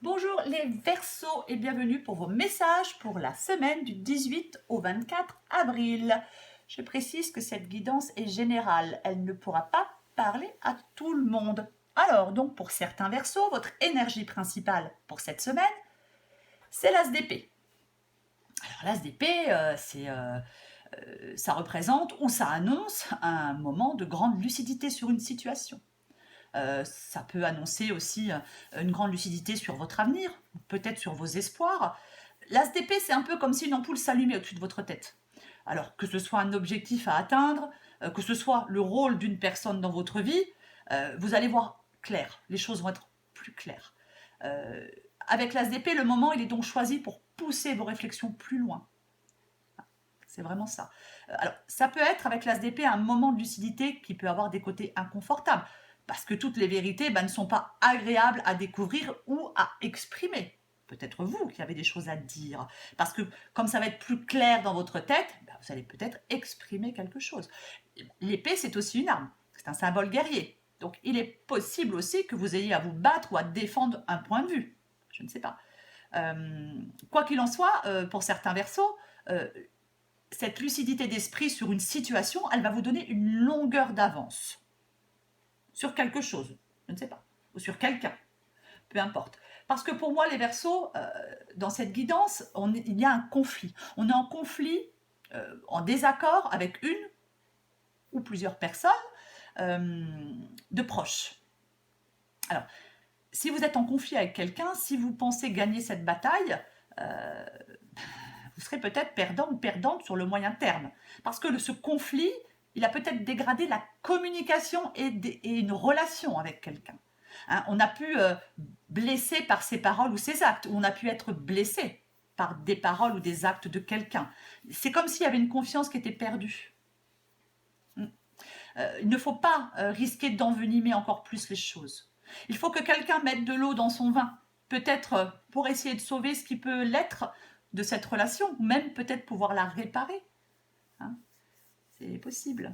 Bonjour les Verseaux et bienvenue pour vos messages pour la semaine du 18 au 24 avril. Je précise que cette guidance est générale, elle ne pourra pas parler à tout le monde. Alors donc pour certains Verseaux, votre énergie principale pour cette semaine, c'est l'As d'épée. Alors l'As d'épée, ça représente ou ça annonce un moment de grande lucidité sur une situation. Ça peut annoncer aussi une grande lucidité sur votre avenir, peut-être sur vos espoirs. L'As d'épée, c'est un peu comme si une ampoule s'allumait au-dessus de votre tête. Alors, que ce soit un objectif à atteindre, que ce soit le rôle d'une personne dans votre vie, vous allez voir clair. Les choses vont être plus claires. Euh, avec l'As d'épée, le moment, il est donc choisi pour pousser vos réflexions plus loin. C'est vraiment ça. Alors, ça peut être avec l'As d'épée un moment de lucidité qui peut avoir des côtés inconfortables, parce que toutes les vérités ne sont pas agréables à découvrir ou à exprimer. Peut-être vous qui avez des choses à dire, parce que comme ça va être plus clair dans votre tête, vous allez peut-être exprimer quelque chose. L'épée, c'est aussi une arme, c'est un symbole guerrier. Donc, il est possible aussi que vous ayez à vous battre ou à défendre un point de vue. Je ne sais pas. Quoi qu'il en soit, pour certains versos, cette lucidité d'esprit sur une situation, elle va vous donner une longueur d'avance sur quelque chose, je ne sais pas, ou sur quelqu'un, peu importe. Parce que pour moi, les Verseaux, dans cette guidance, il y a un conflit. On est en conflit, en désaccord avec une ou plusieurs personnes de proches. Alors, si vous êtes en conflit avec quelqu'un, si vous pensez gagner cette bataille, euh, vous serez peut-être perdant ou perdante sur le moyen terme. Parce que ce conflit, il a peut-être dégradé la communication et une relation avec quelqu'un. Hein, on a pu blesser par ses paroles ou ses actes, ou on a pu être blessé par des paroles ou des actes de quelqu'un. C'est comme s'il y avait une confiance qui était perdue. Il ne faut pas risquer d'envenimer encore plus les choses. Il faut que quelqu'un mette de l'eau dans son vin, peut-être pour essayer de sauver ce qui peut l'être de cette relation, ou même peut-être pouvoir la réparer. Hein, c'est possible.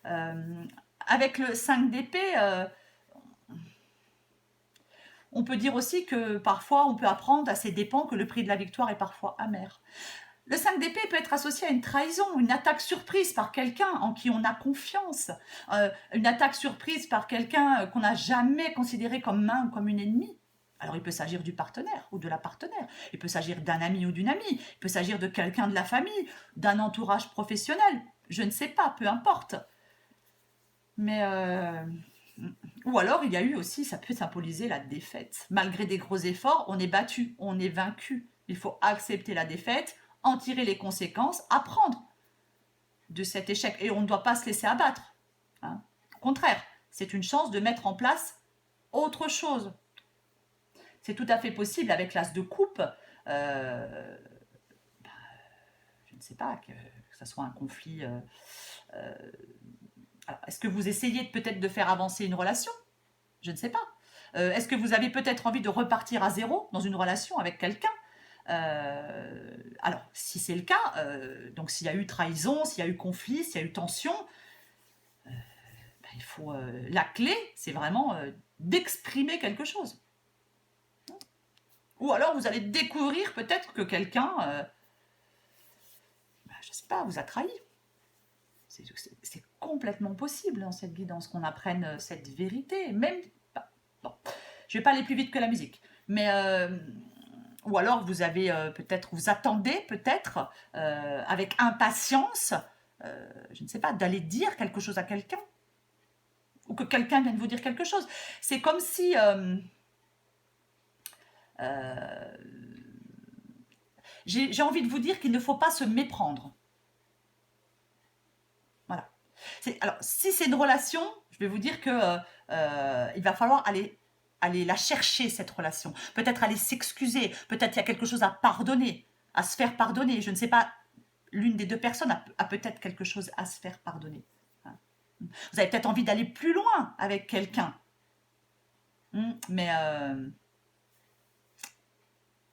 Euh, avec le 5 d'épée, on peut dire aussi que parfois on peut apprendre à ses dépens que le prix de la victoire est parfois amer. Le 5 d'épée peut être associé à une trahison, une attaque surprise par quelqu'un en qui on a confiance, une attaque surprise par quelqu'un qu'on n'a jamais considéré comme un ou comme une ennemie. Alors il peut s'agir du partenaire ou de la partenaire, il peut s'agir d'un ami ou d'une amie, il peut s'agir de quelqu'un de la famille, d'un entourage professionnel, je ne sais pas, peu importe. Mais ou alors il y a eu aussi, ça peut symboliser la défaite. Malgré des gros efforts, on est battu, on est vaincu. Il faut accepter la défaite, en tirer les conséquences, apprendre de cet échec. Et on ne doit pas se laisser abattre. Hein. Au contraire, c'est une chance de mettre en place autre chose. C'est tout à fait possible avec l'as de coupe. Euh, je ne sais pas, que ça soit un conflit. Alors, est-ce que vous essayez peut-être de faire avancer une relation? Je ne sais pas. Est-ce que vous avez peut-être envie de repartir à zéro dans une relation avec quelqu'un? Alors, si c'est le cas, donc s'il y a eu trahison, s'il y a eu conflit, s'il y a eu tension, il faut la clé, c'est vraiment d'exprimer quelque chose. Ou alors vous allez découvrir peut-être que quelqu'un, je ne sais pas, vous a trahi. C'est complètement possible dans cette guidance qu'on apprenne cette vérité, même. Bon, je vais pas aller plus vite que la musique, mais ou alors vous avez peut-être, vous attendez peut-être avec impatience, je ne sais pas, d'aller dire quelque chose à quelqu'un ou que quelqu'un vienne vous dire quelque chose. C'est comme si euh, j'ai envie de vous dire qu'il ne faut pas se méprendre. Voilà. Alors, si c'est une relation, je vais vous dire que il va falloir aller la chercher, cette relation. Peut-être aller s'excuser. Peut-être il y a quelque chose à pardonner, à se faire pardonner. Je ne sais pas, l'une des deux personnes a peut-être quelque chose à se faire pardonner. Vous avez peut-être envie d'aller plus loin avec quelqu'un. Mais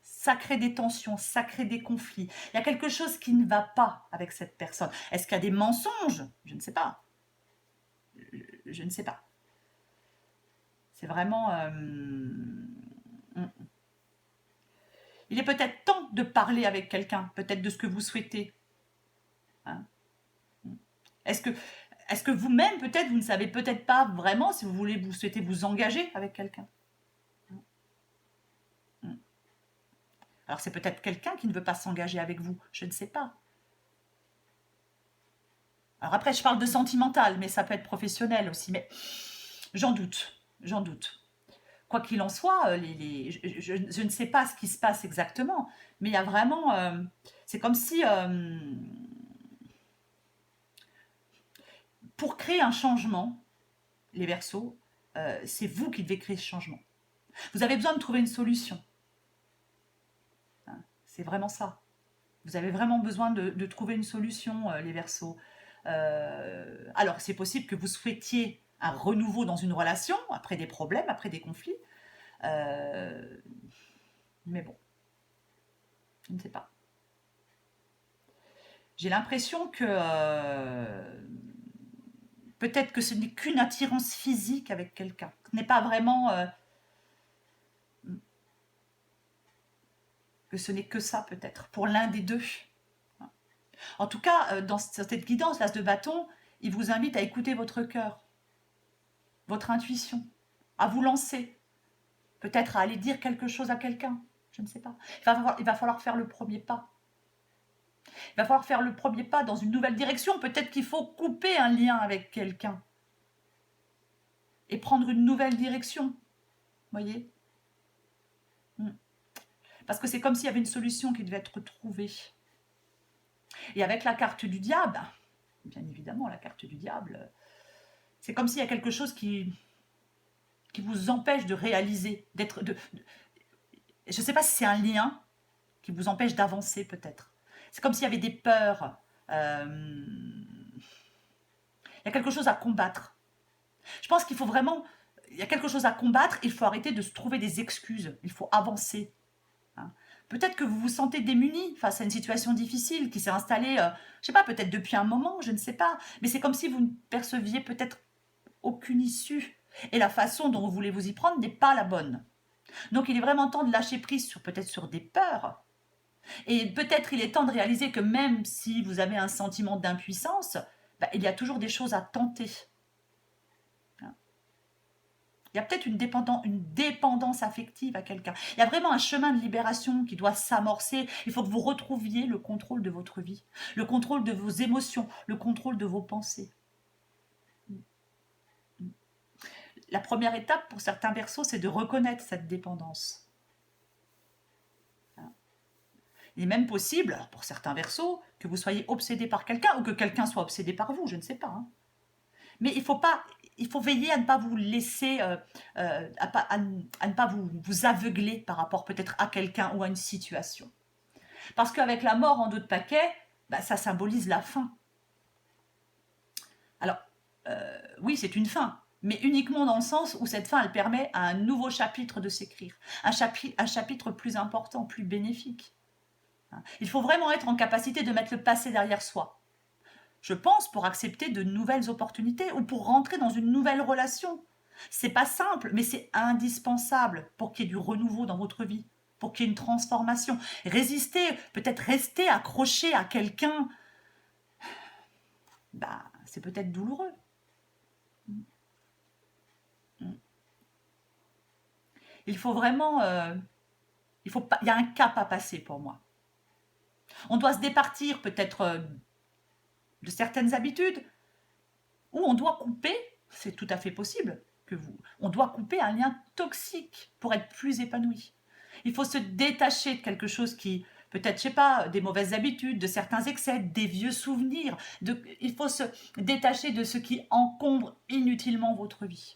ça crée des tensions, ça crée des conflits. Il y a quelque chose qui ne va pas avec cette personne. Est-ce qu'il y a des mensonges? Je ne sais pas. Je ne sais pas. C'est vraiment... Il est peut-être temps de parler avec quelqu'un, peut-être de ce que vous souhaitez. Hein. Est-ce que, est-ce que vous-même, peut-être, vous ne savez peut-être pas vraiment si vous souhaitez vous engager avec quelqu'un. Alors c'est peut-être quelqu'un qui ne veut pas s'engager avec vous, je ne sais pas. Alors après, je parle de sentimental, mais ça peut être professionnel aussi, mais j'en doute, j'en doute. Quoi qu'il en soit, je ne sais pas ce qui se passe exactement, mais il y a vraiment... c'est comme si, pour créer un changement, les Verseaux, c'est vous qui devez créer ce changement. Vous avez besoin de trouver une solution. Hein, c'est vraiment ça. Vous avez vraiment besoin de trouver une solution, les Verseaux. Alors, c'est possible que vous souhaitiez un renouveau dans une relation, après des problèmes, après des conflits. Mais bon, je ne sais pas. J'ai l'impression que peut-être que ce n'est qu'une attirance physique avec quelqu'un. Ce n'est pas vraiment que ce n'est que ça peut-être, pour l'un des deux. En tout cas, dans cette guidance, l'as de bâton, il vous invite à écouter votre cœur, votre intuition, à vous lancer, peut-être à aller dire quelque chose à quelqu'un, je ne sais pas. Il va falloir faire le premier pas. Il va falloir faire le premier pas dans une nouvelle direction. Peut-être qu'il faut couper un lien avec quelqu'un et prendre une nouvelle direction. Voyez? Parce que c'est comme s'il y avait une solution qui devait être trouvée. Et avec la carte du diable, bien évidemment, la carte du diable, c'est comme s'il y a quelque chose qui vous empêche de réaliser, je ne sais pas si c'est un lien qui vous empêche d'avancer peut-être. C'est comme s'il y avait des peurs. Il y a quelque chose à combattre. Je pense qu'il faut vraiment... Il y a quelque chose à combattre, il faut arrêter de se trouver des excuses. Il faut avancer. Hein. Peut-être que vous vous sentez démuni face à une situation difficile qui s'est installée, je ne sais pas, peut-être depuis un moment, je ne sais pas. Mais c'est comme si vous ne perceviez peut-être aucune issue. Et la façon dont vous voulez vous y prendre n'est pas la bonne. Donc il est vraiment temps de lâcher prise peut-être sur des peurs. Et peut-être il est temps de réaliser que même si vous avez un sentiment d'impuissance, il y a toujours des choses à tenter. Il y a peut-être une dépendance affective à quelqu'un. Il y a vraiment un chemin de libération qui doit s'amorcer. Il faut que vous retrouviez le contrôle de votre vie, le contrôle de vos émotions, le contrôle de vos pensées. La première étape pour certains Verseaux, c'est de reconnaître cette dépendance. Il est même possible, pour certains Verseaux, que vous soyez obsédé par quelqu'un ou que quelqu'un soit obsédé par vous, je ne sais pas. Hein. Mais il faut veiller à ne pas vous laisser, à ne pas vous aveugler par rapport peut-être à quelqu'un ou à une situation. Parce qu'avec la mort en dos de paquet, ça symbolise la fin. Alors, oui, c'est une fin, mais uniquement dans le sens où cette fin, elle permet à un nouveau chapitre de s'écrire. Un chapitre plus important, plus bénéfique. Il faut vraiment être en capacité de mettre le passé derrière soi. Je pense pour accepter de nouvelles opportunités ou pour rentrer dans une nouvelle relation. C'est pas simple, mais c'est indispensable pour qu'il y ait du renouveau dans votre vie, pour qu'il y ait une transformation. Résister, peut-être rester accroché à quelqu'un, c'est peut-être douloureux. Il faut vraiment... il y a un cap à passer pour moi. On doit se départir peut-être de certaines habitudes, ou on doit couper, c'est tout à fait possible, on doit couper un lien toxique pour être plus épanoui. Il faut se détacher de quelque chose qui, peut-être, je sais pas, des mauvaises habitudes, de certains excès, des vieux souvenirs. Il faut se détacher de ce qui encombre inutilement votre vie.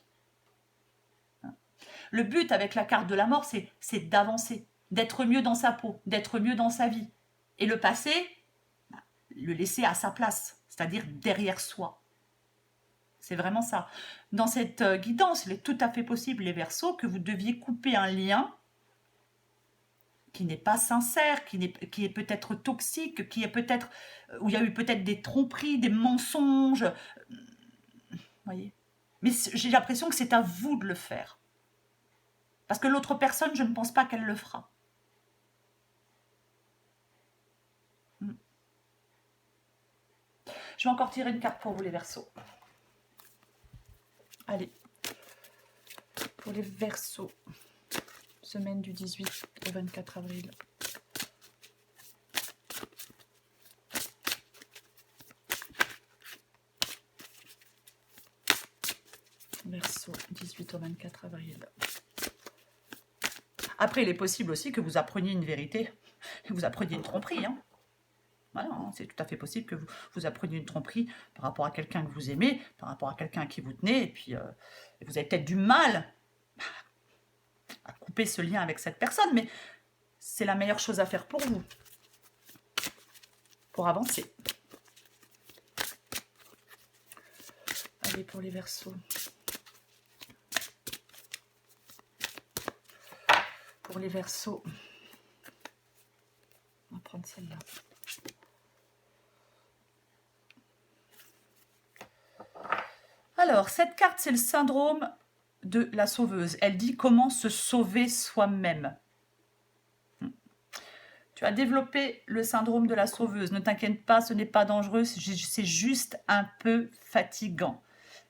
Le but avec la carte de la mort, c'est d'avancer, d'être mieux dans sa peau, d'être mieux dans sa vie. Et le passé, le laisser à sa place, c'est-à-dire derrière soi. C'est vraiment ça. Dans cette guidance, il est tout à fait possible, les Verseaux, que vous deviez couper un lien qui n'est pas sincère, qui est peut-être toxique, où il y a eu peut-être des tromperies, des mensonges. Voyez. Mais j'ai l'impression que c'est à vous de le faire. Parce que l'autre personne, je ne pense pas qu'elle le fera. Je vais encore tirer une carte pour vous les Verseaux. Allez, pour les Verseaux, semaine du 18 au 24 avril. Verseau, 18 au 24 avril. Après, il est possible aussi que vous appreniez une vérité, que vous appreniez une tromperie. Hein. Voilà, hein, c'est tout à fait possible que vous appreniez une tromperie par rapport à quelqu'un que vous aimez, par rapport à quelqu'un à qui vous tenez, et puis vous avez peut-être du mal à couper ce lien avec cette personne, mais c'est la meilleure chose à faire pour vous, pour avancer. Allez, pour les Verseaux. Pour les Verseaux, on va prendre celle-là. Alors, cette carte, c'est le syndrome de la sauveuse. Elle dit comment se sauver soi-même. Tu as développé le syndrome de la sauveuse. Ne t'inquiète pas, ce n'est pas dangereux, c'est juste un peu fatigant.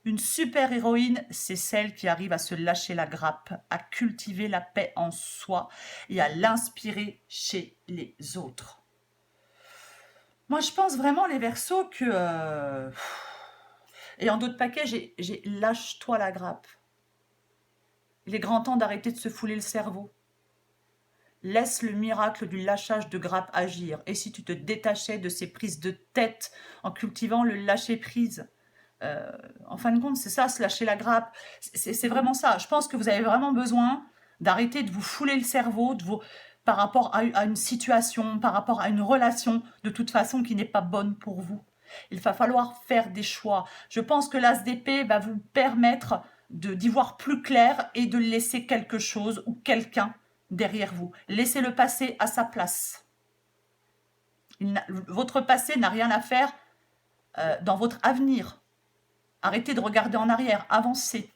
Une super-héroïne, c'est celle qui arrive à se lâcher la grappe, à cultiver la paix en soi et à l'inspirer chez les autres. Moi, je pense vraiment, les Verseaux, que... Et en d'autres paquets, j'ai lâche-toi la grappe. Il est grand temps d'arrêter de se fouler le cerveau. Laisse le miracle du lâchage de grappe agir. Et si tu te détachais de ces prises de tête en cultivant le lâcher-prise, en fin de compte, c'est ça, se lâcher la grappe. C'est vraiment ça. Je pense que vous avez vraiment besoin d'arrêter de vous fouler le cerveau par rapport à une situation, par rapport à une relation, de toute façon, qui n'est pas bonne pour vous. Il va falloir faire des choix. Je pense que l'As d'épée va vous permettre d'y voir plus clair et de laisser quelque chose ou quelqu'un derrière vous. Laissez le passé à sa place. Votre passé n'a rien à faire dans votre avenir. Arrêtez de regarder en arrière, avancez.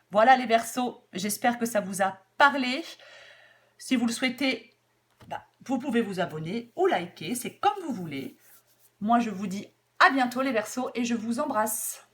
Voilà les Verseaux, j'espère que ça vous a parlé. Si vous le souhaitez, vous pouvez vous abonner ou liker, c'est comme vous voulez. Moi, je vous dis à bientôt les Verseaux et je vous embrasse.